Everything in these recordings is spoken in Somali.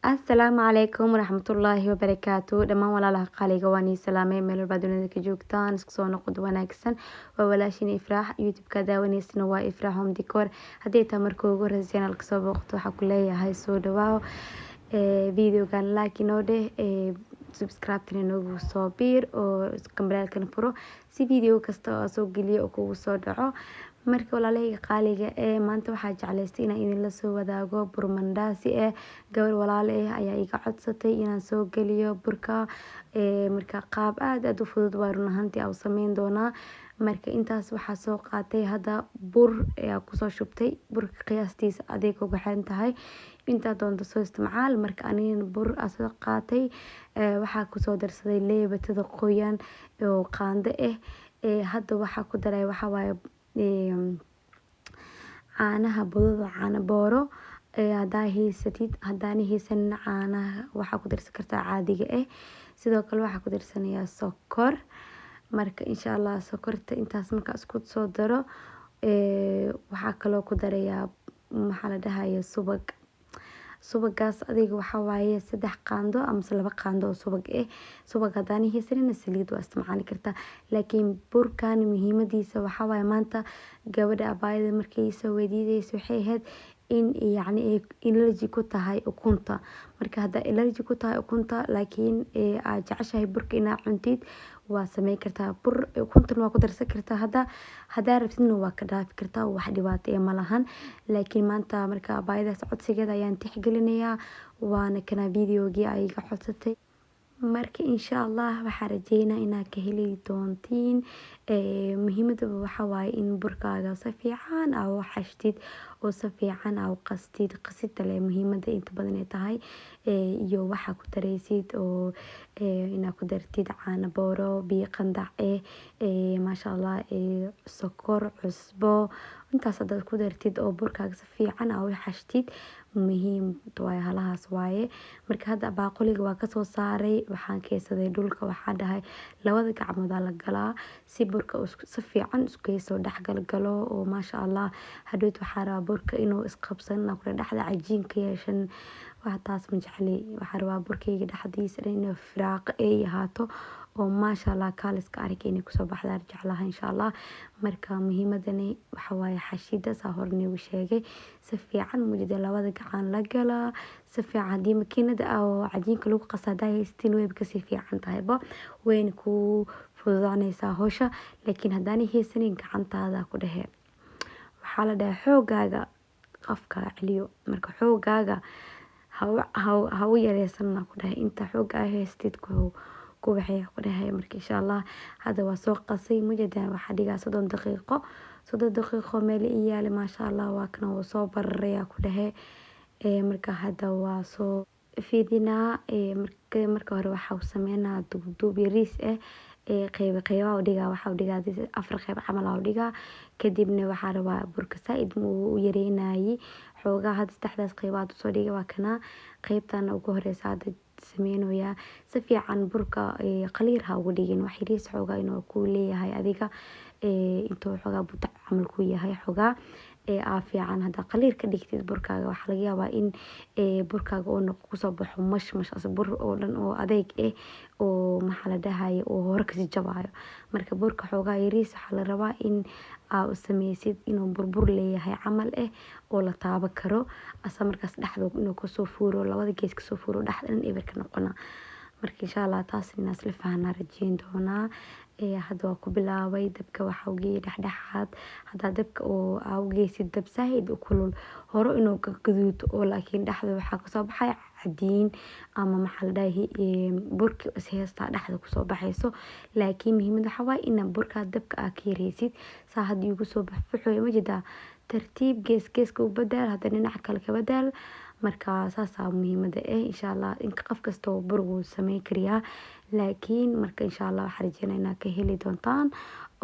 Asalaamu calaykum waraxmatullaahi wabarakaatu dhammaan walaalaha qaaliga waan ii salaamay meel walba dunida ka joogtaan isku soo noqod wanaagsan waa walaashin Ifraax youtube-ka daawaneysna waa Ifraax Home Decor haddii taa markuu ugu horreysay channel-ka soo booqato waxaa ku leeyahay soo dhawaaw videogan like inoo dheh subscribe-tana noogu soo biir oo kambalaalkana furo si video kasta oo soo geliyo oo kugu soo dhaco marka walaalahayga qaaliga maanta waxaa jeclaystay inaan idinla soo wadaago bur mandaasi gabar walaal ayaa iga codsatay inaan soo geliyo burka marka qaab aad u fudud waa run ahaantii aan sameyn doonaa marka intaas waxaa soo qaatay hadda bur ayaa kusoo shubtay burka qiyaastiisa adeeg uga xiran tahay intaa doonta soo isticmaal marka anina bur soo qaatay waxaa kusoo darsaday leebatada qoyan oo qaando hadda waxaa ku daray waxa waaye caanaha budada caano booro hadaa haysatid hadaan haysan caanaha waxaa ku darsan kartaa caadiga sidoo kale waxaa ku darsanayaa sokor marka insha Allah sokorta intaas marka isku soo daro waxaa kaloo ku darayaa maxaa la dhahayaa subagaas adiga waxa waaye 3 qaando ama 2 qaando oo subag hadaan haysan saliid waa isticmaali kartaa laakiin burkan muhiimadiisa waxa waaye maanta gabadha abaayada markay soo weydiisay waxay ahayd in yacni allergy ku tahay ukunta marka hadda allergy ku tahay ukunta laakiin aad jeceshahay burka inaad cuntid waa sameyn kartaa bur ukuntan waa ku darsan kartaa hadda rabtidna waa ka dhaafi kartaa wax dhibaato ma lahan laakiin maanta marka abaayadaas codsigeeda ayaan tixgelinayaa waana kana videogii ay iga codsatay marka insha Allah waxaan rajeynayaa inaad ka heli doontiin muhiimada waxa waaye in burkaaga si fiican aad u xashtid oo si fiican aad u qastid qasida leh muhiimada inta badan ay tahay iyo waxa ku dareysid oo inaad ku dartid caano booro biyo qandac maasha Allah sokor cusbo intaas aad ku dartid oo burkaaga si fiican aad u xashtid muhiim waaye halahaas waaye marka hadda baaquliga waa kasoo saaray waxaan keensaday dhulka waxaan dhahay labada gacmood la galaa si burka si fiican isku soo dhaxgal galo oo maasha Allah hadhood waxaa rabaa burka inuu isqabsan kula dhaxda cajiinka yeeshan wax taas ma jecli waxaa rabaa burkayga dhaxdiisa inuu firaaq ay ahaato oo maasha Allah kaaliska arag inay kusoo baxdaan jeclaha insha Allah marka muhiimadani waxa waaye xashida saa horne u sheegay si fiican mujida labada gacan la gala si fiican hadii makiinada oo cajiinka lagu qasaday haystiin way ka si fiican tahayba weyn ku fududaanaysaa hawsha laakiin hadaan haysanin gacantaada ku dhahe waxaa la dhahay xoogaaga qafka celiyo marka xoogaaga ha u yareysan ku dhahay inta xoogaa haystid ku waxay ku dhahay marka insha Allah hada waa soo qasay mujida waxa dhigaa 30 daqiiqo meel iyaale maasha Allah waa kana soo bararaya ku dhahay marka hada waa soo fiidina marka hore waxa sameynaa dub yariis qayb u dhigaa waxa u dhigaa 4 qayb camal u dhigaa kadibna waxa rabaa burka saaid u yareynayay xoogaa had 3daas qaybaad soo dhigaa waa kana qaybtan ugu horeysa hada sameynaya si fiican burka qaliir ha ugu dhigin wax yariis xoogaa inuu ku leeyahay adiga intuu xoogaa buta camal ku yahay xoogaa fiican hada qaliir ka dhigtid burkaaga waxa laga yaabaa in burkaaga uu noqo kusoo baxo mash bur oo dhan oo adeeg oo maxaa la dhahayaa oo hore kasi jabayo marka burka xoogaa yariis waxa la rabaa in aad sameysid inuu burbur leeyahay camal oo la taaban karo asa markaas dhaxdo inuu ka soo fuuro labada gees ka soo fuuro dhaxdan eber ka noqona marka insha Allah taas inaas la fahanaa rajeyn doonaa hadda waa ku bilaabay dabka waxa uu geeyay dhaxdhaxaad hadda dabka oo aa u geysid dab saaid u kulul hore inuu ka gaduuto oo laakiin dhaxda waxa ka soo baxay cadiin ama maxaa la dhahay burka is heesta dhaxda ku soo baxayso laakiin muhiimada waxa waaye in burka dabka aad ka yareysid saa hadii ugu soo baxo majida tartiib geeska u badaal hadda dhinaca kale ka badaal marka saasa muhiimada insha Allah in qof kasto burgu sameey kariya laakiin marka insha Allah waxa rajeenayna ka heli doontaan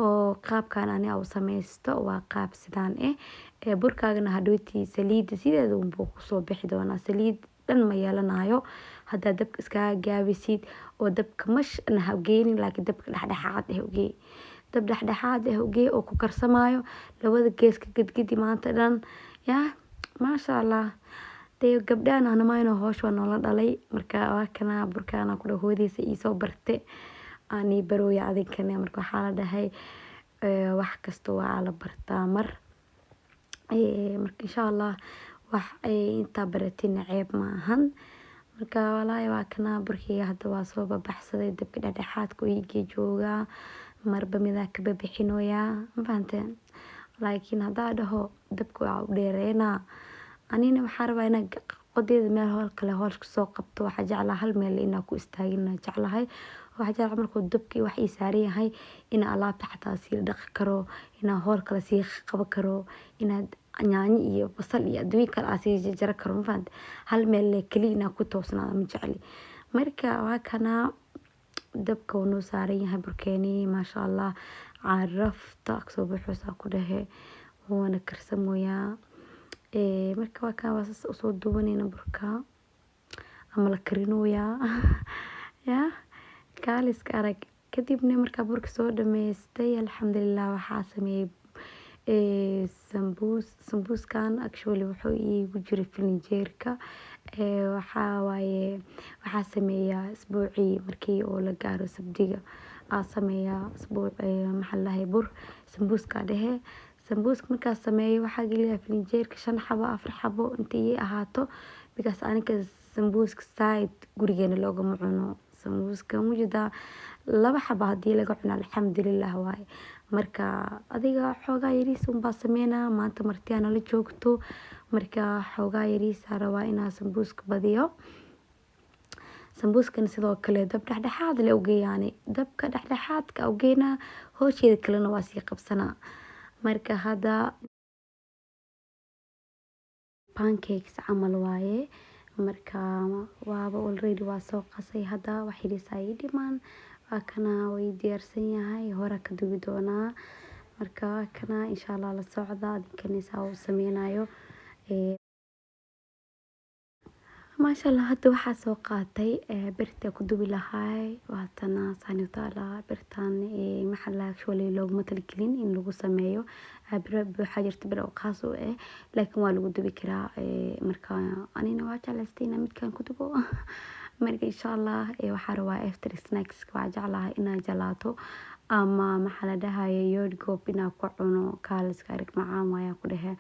oo qaabkan ani u sameysto waa qaab sidaan burkaagana hadhooti saliid sideeda uu ku soo bixi doona saliid dhan ma yeelanayo hadda dabka iska gaabisid oo dabka mash ha geeynin laakiin dabka dhaxdhaxaad ugeey dab dhaxdhaxaad ugeey oo ku karsamayo labada gees ka gadgadi maanta dhan ya maasha Allah dee gabdhahan anamayno hoosh waa noola dhalay marka waa kana burkaana ku dhahoodiisa iisoo barte ani barooya adinkana marka waxaa la dhahay wax kasta waa la bartaa mar marka insha Allah wax inta baratina ceeb ma ahan marka walaahi waa kana burkiga hadda waa soo baxsaday dabka dhexdhexaadka iigi jooga marba midaa ka bixinooya ma fahanteen laakiin hadaa dhaho dabka waa u dheereena anina waxaan rabaa inaan qodeeda meel hool kale hool soo qabto waxaa jeclaa hal meel inaan ku istaagin jeclahay waxaa jeclaa markuu dabkii wax ii saaran yahay in alaabta xataa sii dhaqi karo inaan hool kale sii qaban karo inaad yaanyo iyo basal iyo adduun kale aan sii jarjari karo ma fahante hal meel kaliya inaan ku toosnaado ma jecli marka waa kana dabka uu noo saaran yahay burkeeni maasha Allah carafta kasoo baxaysa ku dhahe waana karsamooyaa marka waa kan waa soo duwanayna burka ama la karinooyaa ya kaaliska arag kadibna marka burka soo dhameystay alxamdulillah waxaa sameeyay sambuuskan actually wuxuu iigu jiray filinjeerka waxaa waaye waxaa sameeyaa isbuucii markii oo la gaaro sabdiga sameeyaa isbuuc maxaa lahayd bur sambuuska dhehe sambuuska markaa sameeyo waxaa geliyaa filinjeerka 5 xabo 4 xabo intii ahaato because aniga sambuuska side gurigeena loogama cuno sambuuska mujida 2 xabo hadii laga cuno alxamdulillah waaye marka adiga xoogaa yariis un baa sameynaa maanta martiyaana la joogto marka xoogaa yariis rabaa inaa sambuuska badiyo sambuuskan sidoo kale dab dhexdhexaad leh ugeeyani dabka dhexdhexaadka ugeena hoosheeda kalena waa sii qabsanaa marka hada pancakes camal waaye marka waaba already waa soo qasay hada wax yariis ay dhimaan waa kana way diyaarsan yahay hore ka dugi doonaa marka waa kana insha Allah la socda adinkana saa u sameynayo maasha Allah hadda waxaa soo qaatay birta ku dubi lahaay waatana saani taala birtan maxalla actually looguma talgelin in lagu sameeyo waxaa jirta bir qaas oo laakiin waa lagu dubi karaa marka anina waa jeclaystayna midkan ku dubo marka insha Allah waxaa rabaa after snacks waa jeclahay inaa jalaato ama maxalla dhahayo yogurt inaa ku cuno kaaliska arag macaan waaya ku dhahe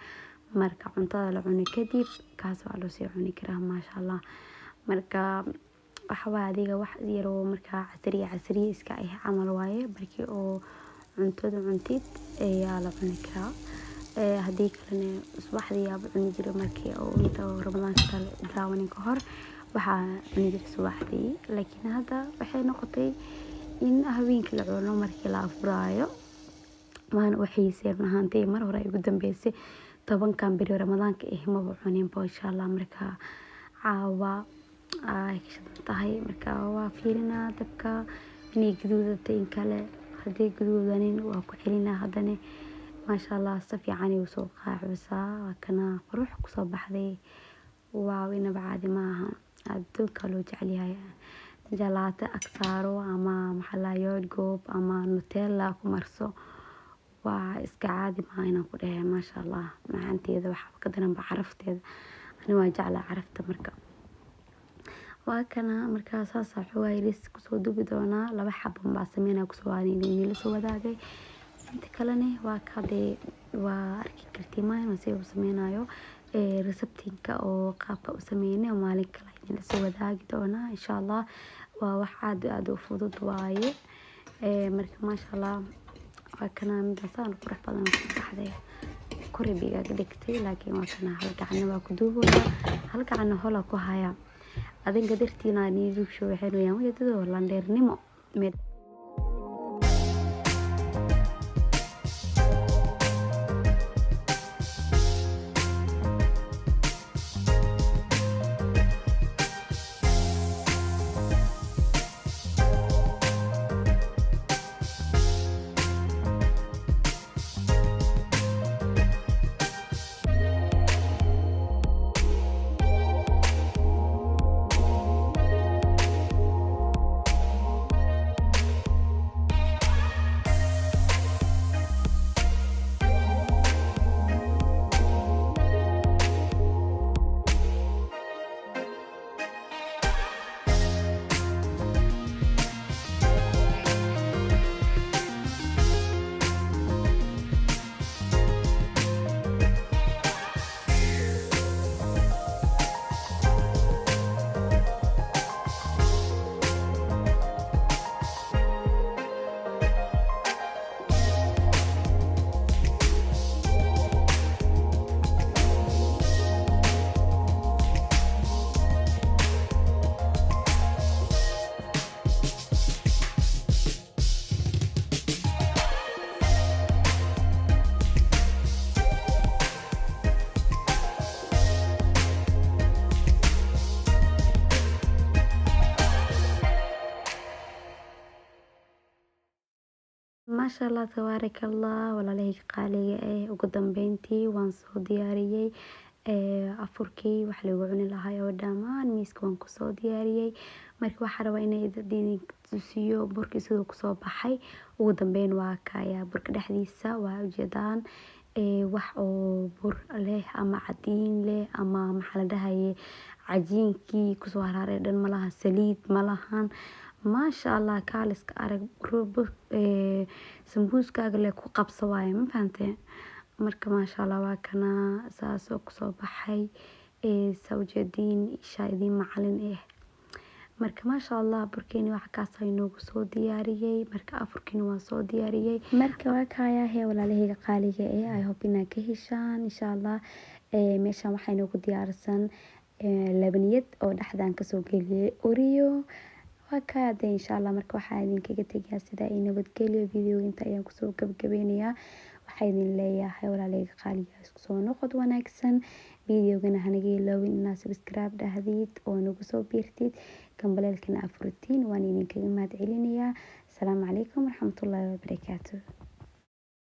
marka cuntada la cuno kadib kaas waa loo sii cuni karaa maasha Allah marka waxa adiga wax yar oo marka casriye iska ah camal waaye markii oo cuntada cuntid ayaa la cuni karaa hadii kalena subaxdii aad cuni jiray markii oo inta Ramadaanka kale bilaawanin ka hor waxaa cuni jiray subaxdii laakiin hadda waxay noqotay in habeenkii la cuno markii la afuraayo waan waxay seebna ahaantay mar hore ay ugu dambeysay 10 beri Ramadaanka ma cunin insha Allah marka caawa ay tahay marka waa fiirina dabka inay gaduudatay in kale hadii gaduudanin waa ku xilina hadana maasha Allah si fiican ay soo qaacaysaa kana qurux ku soo baxday waaw ina baadi maaha adduunka loo jecel yahay jalaato aksaaro ama maxalla yogurt ama Nutella ku marso waa iska caadi ma inaan ku dhahay maasha Allah macaanteeda waxa ka daran carafteeda ani waa jeclaa carafta marka waa kana marka saasa xawaaris ku soo dubi doona 2 xabo baa sameeyna ku soo aaninay la soo wadaagay inta kalena waa kaade waa arki kartimaan oo soo sameynayo receptinka oo qaabka u sameeyay maalin kale in la soo wadaagi doona insha Allah waa wax aad u fudud waaye marka maasha Allah waa kana midasaan qurux badan ku baxday koribiga dhigtay laakiin waa kana hal gacan waa ku duubaya hal gacan hola ku haya adinka dartiina niidu soo waxaynu wadado landeernimo maasha allah tabaaraka allah. Walaalahayga qaaliga ugu dambeyntii waan soo diyaariyey afurkii wax lagu cuni lahaa oo dhammaan miiska waan kusoo diyaariyey. Marka waxaan rabaa inay idin tusiyo burkii siduu kusoo baxay. Ugu dambeyn waa kaya burka dhexdiisa waa ujeedaan wax oo bur leh ama cadiin leh ama maxaa la dhahaye cajiinkii kusoo haraaray dhan malaha, saliid malahan. maasha allah kaaliska arag sambuuskaaga le ku qabso waaye ma fahanteen. Marka maasha allah waa kana saasoo kusoo baxay sawjeediin isha idin macalin marka maasha allah burkeeni wax kaas inoogu soo diyaariyey. Marka afurkiina waan soo diyaariyey. Marka waa kaya walaalahayga qaaliga I hope inaad ka heshaan insha allah. Meeshaan waxaa inoogu diyaarsan labaniyad oo dhexdaan kasoo geliyey Oreo. waa kaya insha allah. Marka waxaa idinkaga tegayaa sida ay nabadgelyo video inta ayaan kusoo gabagabeynayaa. waxaa idin leeyahay walaalahayga qaaliga isku soo noqod wanaagsan. videogana hanaga ilaawin inaad subscribe dhahdid oo nagu soo biirtid gambaleelkana afurtiin waan idinkaga mahad celinayaa. Asalaamu calaykum waraxmatullaahi wabarakaatuh.